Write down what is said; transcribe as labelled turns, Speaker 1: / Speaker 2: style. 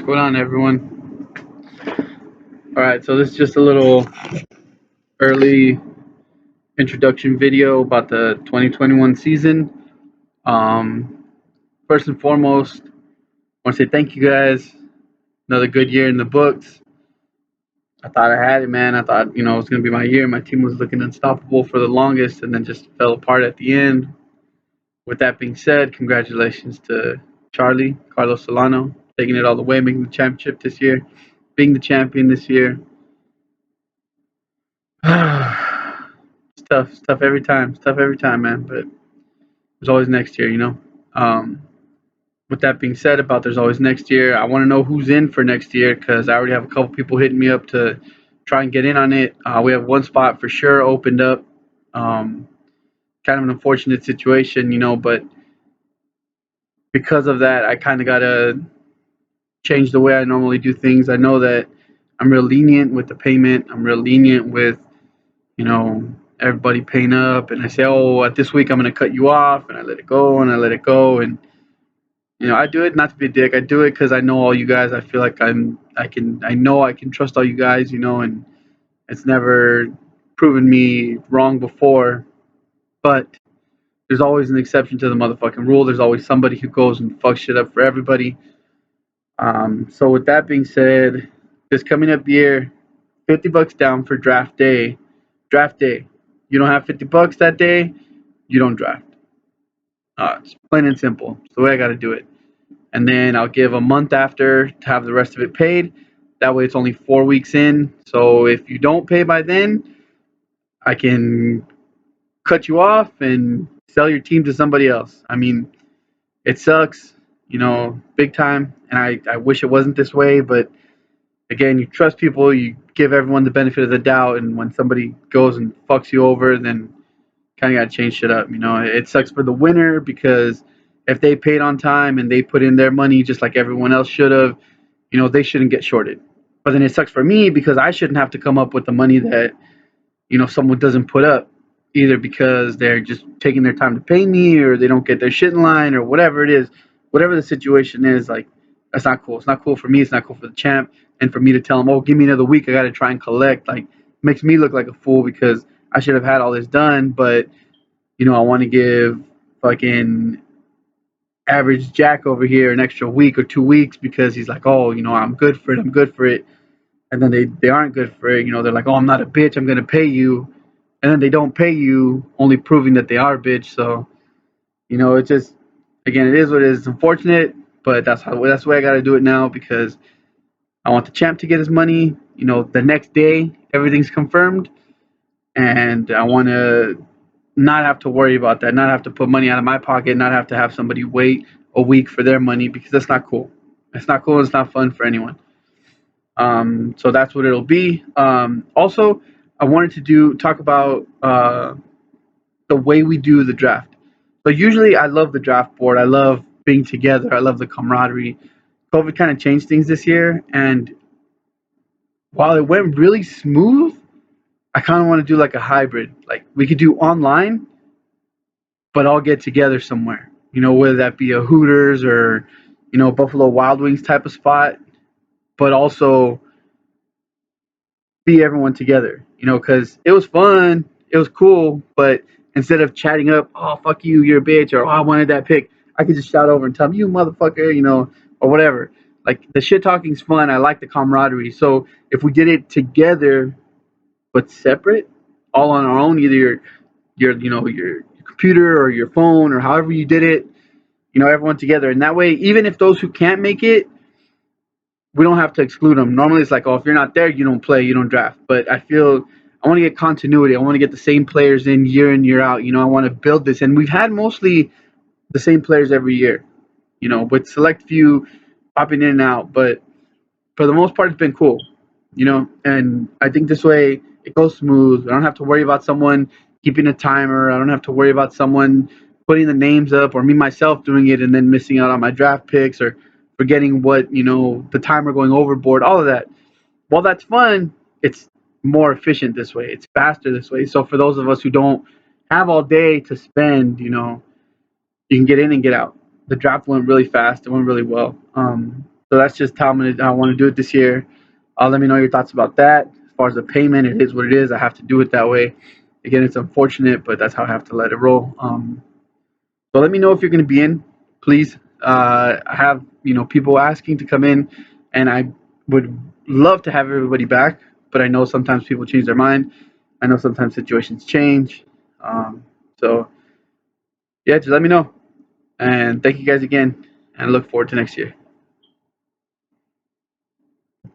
Speaker 1: going on, everyone? All right, so this is just a little early introduction video about the 2021 season. Um, First and foremost, I want to say thank you guys. Another good year in the books. I thought I had it, man. I thought it was going to be my year. My team was looking unstoppable for the longest, and then just fell apart at the end. With that being said, congratulations to Charlie Carlos Solano taking it all the way, making the championship this year, being the champion this year. It's tough. It's tough every time. It's tough every time, man. But there's always next year. Um, with that being said, about there's always next year, I want to know who's in for next year because I already have a couple people hitting me up to try and get in on it. We have one spot for sure opened up. Um, Kind of an unfortunate situation, but because of that, I kind of gotta change the way I normally do things. I know that I'm real lenient with the payment. I'm real lenient with you know, everybody paying up, and I say, oh, this week I'm gonna cut you off, and I let it go, and I let it go, and I do it not to be a dick. I do it because I know all you guys. I feel like I know I can trust all you guys, and it's never proven me wrong before. But there's always an exception to the motherfucking rule. There's always somebody who goes and fucks shit up for everybody. So with that being said, this coming up year, $50 down for draft day. Draft day. You don't have $50 that day, you don't draft. It's plain and simple. It's the way I got to do it. And then I'll give a month after to have the rest of it paid. That way it's only 4 weeks in. So if you don't pay by then, I can cut you off and sell your team to somebody else. I mean, it sucks, big time. And I wish it wasn't this way, but again, you trust people, you give everyone the benefit of the doubt, and when somebody goes and fucks you over, then kind of got to change shit up. It sucks for the winner because if they paid on time and they put in their money just like everyone else should have, they shouldn't get shorted. But then it sucks for me because I shouldn't have to come up with the money that, someone doesn't put up, either because they're just taking their time to pay me or they don't get their shit in line or whatever it is, whatever the situation is. Like, that's not cool. It's not cool for me. It's not cool for the champ. And for me to tell them, oh, give me another week, I got to try and collect, like, makes me look like a fool because I should have had all this done, but I want to give fucking average Jack over here an extra week or 2 weeks because he's like, oh, I'm good for it. I'm good for it. And then they aren't good for it. They're like, oh, I'm not a bitch. I'm going to pay you. And then they don't pay you, only proving that they are a bitch. So, it's just, again, it is what it is. It's unfortunate, but that's the way I got to do it now because I want the champ to get his money. The next day, everything's confirmed. And I want to not have to worry about that, not have to put money out of my pocket, not have to have somebody wait a week for their money because that's not cool. It's not cool. It's not fun for anyone. So that's what it'll be. Also, I wanted to talk about the way we do the draft. So usually, I love the draft board. I love being together. I love the camaraderie. COVID kind of changed things this year, and while it went really smooth, I kind of want to do like a hybrid. Like we could do online, but all get together somewhere. Whether that be a Hooters or Buffalo Wild Wings type of spot, but also be everyone together. Because it was fun, it was cool, but instead of chatting up, oh fuck you, you're a bitch, or oh I wanted that pick, I could just shout over and tell them, you motherfucker, or whatever. Like the shit talking's fun. I like the camaraderie. So if we did it together but separate, all on our own, either your computer or your phone or however you did it, everyone together. And that way, even if those who can't make it, we don't have to exclude them. Normally, it's like, oh, if you're not there, you don't play, you don't draft. But I feel I want to get continuity. I want to get the same players in year out. I want to build this. And we've had mostly the same players every year, with select few popping in and out. But for the most part, it's been cool. And I think this way it goes smooth. I don't have to worry about someone keeping a timer. I don't have to worry about someone putting the names up or me myself doing it and then missing out on my draft picks or forgetting what the timer going overboard, all of that. While that's fun, it's more efficient this way. It's faster this way. So for those of us who don't have all day to spend, you can get in and get out. The draft went really fast. It went really well. So that's just how I want to do it this year. Let me know your thoughts about that. As far as the payment, it is what it is. I have to do it that way. Again, it's unfortunate, but that's how I have to let it roll. So let me know if you're going to be in. Please, I have people asking to come in, and I would love to have everybody back. But I know sometimes people change their mind. I know sometimes situations change. So yeah, just let me know. And thank you guys again, and I look forward to next year.